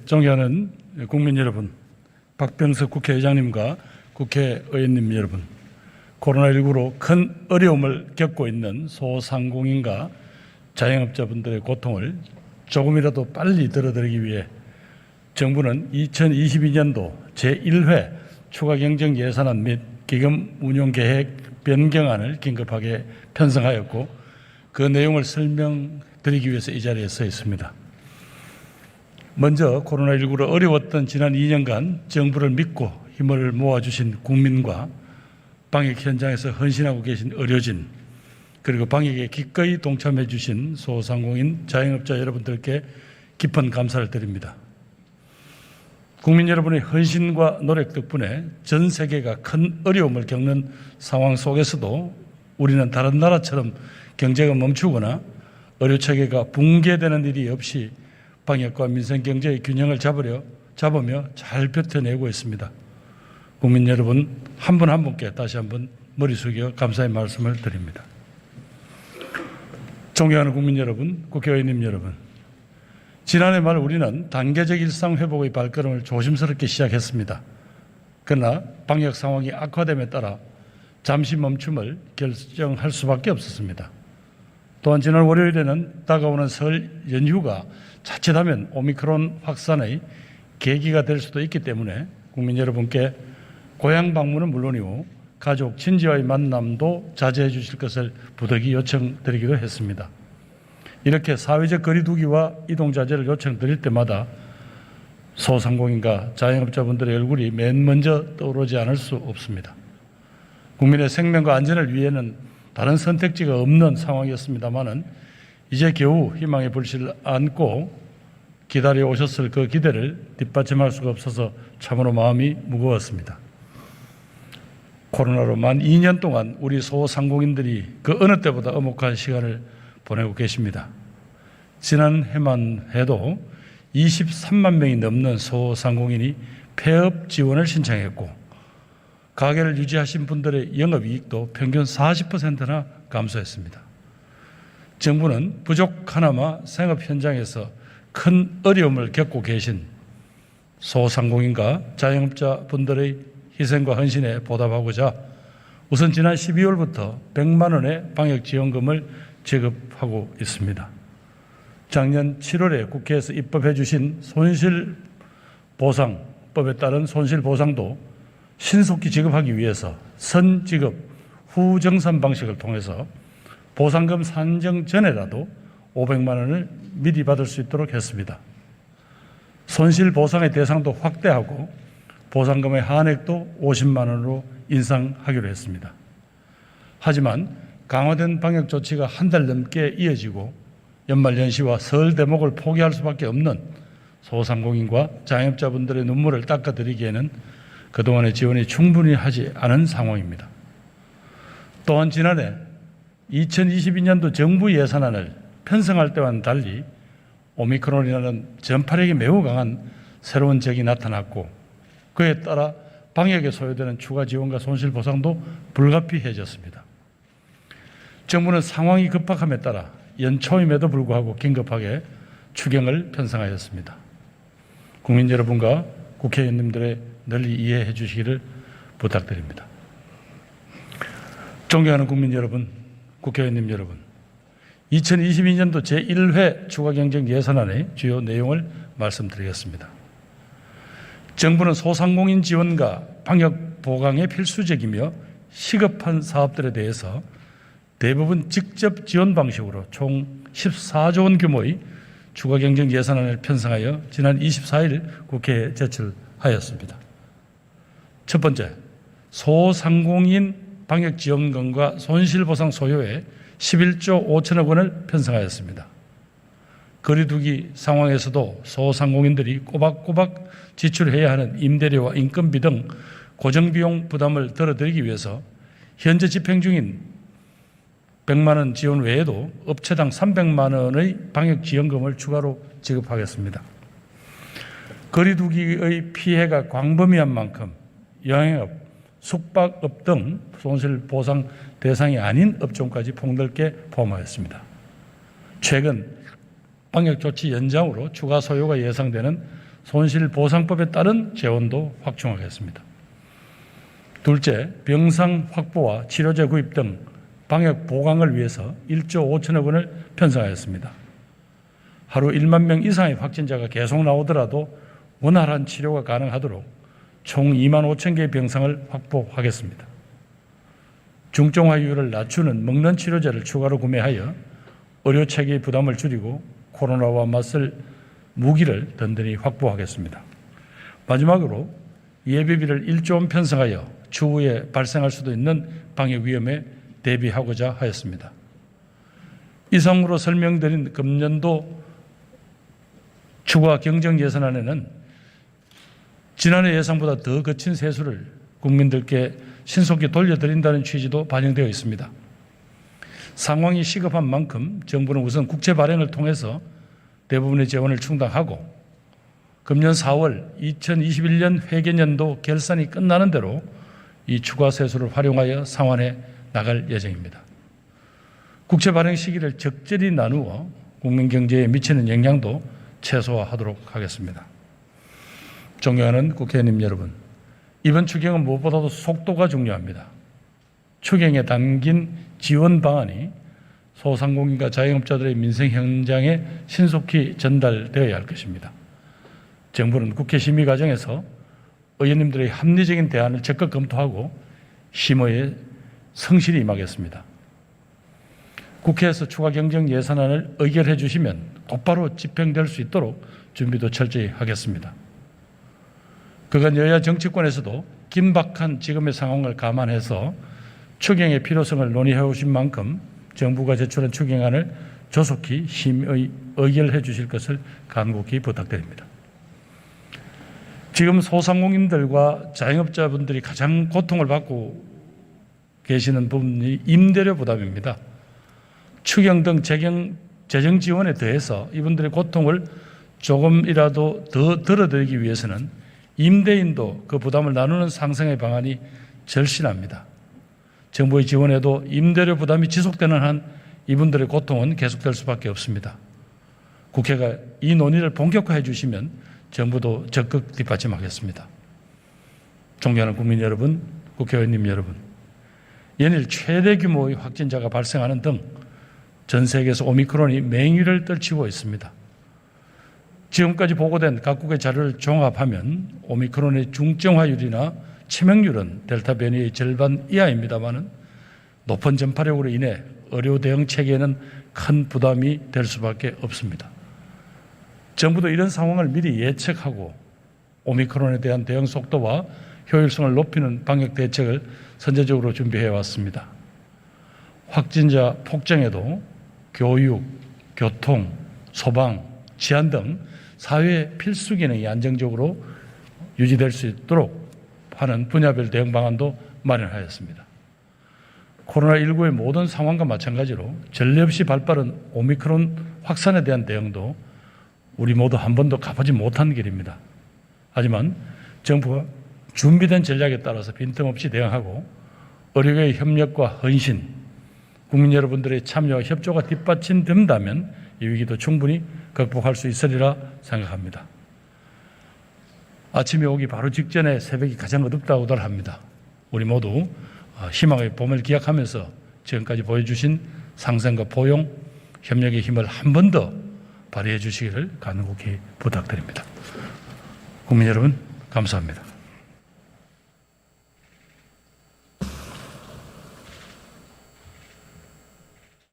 존경하는 국민 여러분, 박병석 국회의장님과 국회의원님 여러분, 코로나19로 큰 어려움을 겪고 있는 소상공인과 자영업자분들의 고통을 조금이라도 빨리 덜어드리기 위해 정부는 2022년도 제1회 추가경정 예산안 및 기금 운용계획 변경안을 긴급하게 편성하였고, 그 내용을 설명드리기 위해서 이 자리에 서 있습니다. 먼저 코로나19로 어려웠던 지난 2년간 정부를 믿고 힘을 모아주신 국민과 방역 현장에서 헌신하고 계신 의료진, 그리고 방역에 기꺼이 동참해 주신 소상공인 자영업자 여러분들께 깊은 감사를 드립니다. 국민 여러분의 헌신과 노력 덕분에 전 세계가 큰 어려움을 겪는 상황 속에서도 우리는 다른 나라처럼 경제가 멈추거나 의료체계가 붕괴되는 일이 없이 방역과 민생경제의 균형을 잡으며 잘 버텨내고 있습니다. 국민 여러분, 한 분 한 분께 다시 한번 머리 숙여 감사의 말씀을 드립니다. 존경하는 국민 여러분, 국회의원님 여러분, 지난해 말 우리는 단계적 일상 회복의 발걸음을 조심스럽게 시작했습니다. 그러나 방역 상황이 악화됨에 따라 잠시 멈춤을 결정할 수밖에 없었습니다. 또한 지난 월요일에는 다가오는 설 연휴가 자칫하면 오미크론 확산의 계기가 될 수도 있기 때문에 국민 여러분께 고향 방문은 물론이고 가족, 친지와의 만남도 자제해 주실 것을 부득이 요청드리기도 했습니다. 이렇게 사회적 거리 두기와 이동 자제를 요청드릴 때마다 소상공인과 자영업자분들의 얼굴이 맨 먼저 떠오르지 않을 수 없습니다. 국민의 생명과 안전을 위해는 다른 선택지가 없는 상황이었습니다마는 이제 겨우 희망의 불씨를 안고 기다려 오셨을 그 기대를 뒷받침할 수가 없어서 참으로 마음이 무거웠습니다. 코로나로 만 2년 동안 우리 소상공인들이 그 어느 때보다 엄혹한 시간을 보내고 계십니다. 지난해만 해도 23만 명이 넘는 소상공인이 폐업 지원을 신청했고, 가게를 유지하신 분들의 영업이익도 평균 40%나 감소했습니다. 정부는 부족 하나마 생업 현장에서 큰 어려움을 겪고 계신 소상공인과 자영업자 분들의 희생과 헌신에 보답하고자 우선 지난 12월부터 100만 원의 방역지원금을 지급하고 있습니다. 작년 7월에 국회에서 입법해 주신 손실보상법에 따른 손실보상도 신속히 지급하기 위해서 선지급 후정산 방식을 통해서 보상금 산정 전에라도 500만 원을 미리 받을 수 있도록 했습니다. 손실보상의 대상도 확대하고 보상금의 한액도 50만 원으로 인상하기로 했습니다. 하지만 강화된 방역 조치가 한 달 넘게 이어지고 연말연시와 설 대목을 포기할 수밖에 없는 소상공인과 자영업자분들의 눈물을 닦아드리기에는 그동안의 지원이 충분히 하지 않은 상황입니다. 또한 지난해 2022년도 정부 예산안을 편성할 때와는 달리 오미크론이라는 전파력이 매우 강한 새로운 적이 나타났고, 그에 따라 방역에 소요되는 추가 지원과 손실보상도 불가피해졌습니다. 정부는 상황이 급박함에 따라 연초임에도 불구하고 긴급하게 추경을 편성하였습니다. 국민 여러분과 국회의원님들의 널리 이해해 주시기를 부탁드립니다. 존경하는 국민 여러분, 국회의원님 여러분, 2022년도 제1회 추가경정 예산안의 주요 내용을 말씀드리겠습니다. 정부는 소상공인 지원과 방역 보강에 필수적이며 시급한 사업들에 대해서 대부분 직접 지원 방식으로 총 14조 원 규모의 추가경정 예산안을 편성하여 지난 24일 국회에 제출하였습니다. 첫 번째, 소상공인 방역지원금과 손실보상 소요에 11조 5천억 원을 편성하였습니다. 거리두기 상황에서도 소상공인들이 꼬박꼬박 지출해야 하는 임대료와 인건비 등 고정비용 부담을 덜어드리기 위해서 현재 집행 중인 100만 원 지원 외에도 업체당 300만 원의 방역지원금을 추가로 지급하겠습니다. 거리두기의 피해가 광범위한 만큼 여행업, 숙박업 등 손실보상 대상이 아닌 업종까지 폭넓게 포함하였습니다. 최근 방역조치 연장으로 추가 소요가 예상되는 손실보상법에 따른 재원도 확충하겠습니다. 둘째, 병상 확보와 치료제 구입 등 방역 보강을 위해서 1조 5천억 원을 편성하였습니다. 하루 1만 명 이상의 확진자가 계속 나오더라도 원활한 치료가 가능하도록 총 2만 5천 개의 병상을 확보하겠습니다. 중증화율을 낮추는 먹는 치료제를 추가로 구매하여 의료체계의 부담을 줄이고 코로나와 맞설 무기를 든든히 확보하겠습니다. 마지막으로 예비비를 1조 원 편성하여 추후에 발생할 수도 있는 방역 위험에 대비하고자 하였습니다. 이상으로 설명드린 금년도 추가 경정 예산안에는 지난해 예상보다 더 거친 세수를 국민들께 신속히 돌려드린다는 취지도 반영되어 있습니다. 상황이 시급한 만큼 정부는 우선 국채 발행을 통해서 대부분의 재원을 충당하고 금년 4월 2021년 회계년도 결산이 끝나는 대로 이 추가 세수를 활용하여 상환해 나갈 예정입니다. 국채 발행 시기를 적절히 나누어 국민 경제에 미치는 영향도 최소화하도록 하겠습니다. 존경하는 국회의원님 여러분, 이번 추경은 무엇보다도 속도가 중요합니다. 추경에 담긴 지원 방안이 소상공인과 자영업자들의 민생 현장에 신속히 전달되어야 할 것입니다. 정부는 국회 심의 과정에서 의원님들의 합리적인 대안을 적극 검토하고 심의에 성실히 임하겠습니다. 국회에서 추가 경정 예산안을 의결해 주시면 곧바로 집행될 수 있도록 준비도 철저히 하겠습니다. 그간 여야 정치권에서도 긴박한 지금의 상황을 감안해서 추경의 필요성을 논의해 오신 만큼 정부가 제출한 추경안을 조속히 심의 의결해 주실 것을 간곡히 부탁드립니다. 지금 소상공인들과 자영업자분들이 가장 고통을 받고 계시는 부분이 임대료 부담입니다. 추경 등 재정 지원에 더해서 이분들의 고통을 조금이라도 더 덜어드리기 위해서는 임대인도 그 부담을 나누는 상생의 방안이 절실합니다. 정부의 지원에도 임대료 부담이 지속되는 한 이분들의 고통은 계속될 수밖에 없습니다. 국회가 이 논의를 본격화해 주시면 정부도 적극 뒷받침하겠습니다. 존경하는 국민 여러분, 국회의원님 여러분, 연일 최대 규모의 확진자가 발생하는 등 전 세계에서 오미크론이 맹위를 떨치고 있습니다. 지금까지 보고된 각국의 자료를 종합하면 오미크론의 중증화율이나 치명률은 델타 변이의 절반 이하입니다만 높은 전파력으로 인해 의료 대응 체계에는 큰 부담이 될 수밖에 없습니다. 정부도 이런 상황을 미리 예측하고 오미크론에 대한 대응 속도와 효율성을 높이는 방역 대책을 선제적으로 준비해 왔습니다. 확진자 폭증에도 교육, 교통, 소방, 치안 등 사회 필수 기능이 안정적으로 유지될 수 있도록 하는 분야별 대응 방안도 마련하였습니다. 코로나19의 모든 상황과 마찬가지로 전례 없이 발빠른 오미크론 확산에 대한 대응도 우리 모두 한 번도 가보지 못한 길입니다. 하지만 정부가 준비된 전략에 따라서 빈틈없이 대응하고 의료계의 협력과 헌신, 국민 여러분들의 참여와 협조가 뒷받침된다면 이 위기도 충분히 극복할 수 있으리라 생각합니다. 아침이 오기 바로 직전에 새벽이 가장 어둡다고들 합니다. 우리 모두 희망의 봄을 기약하면서 지금까지 보여주신 상생과 포용, 협력의 힘을 한 번 더 발휘해 주시기를 간곡히 부탁드립니다. 국민 여러분, 감사합니다.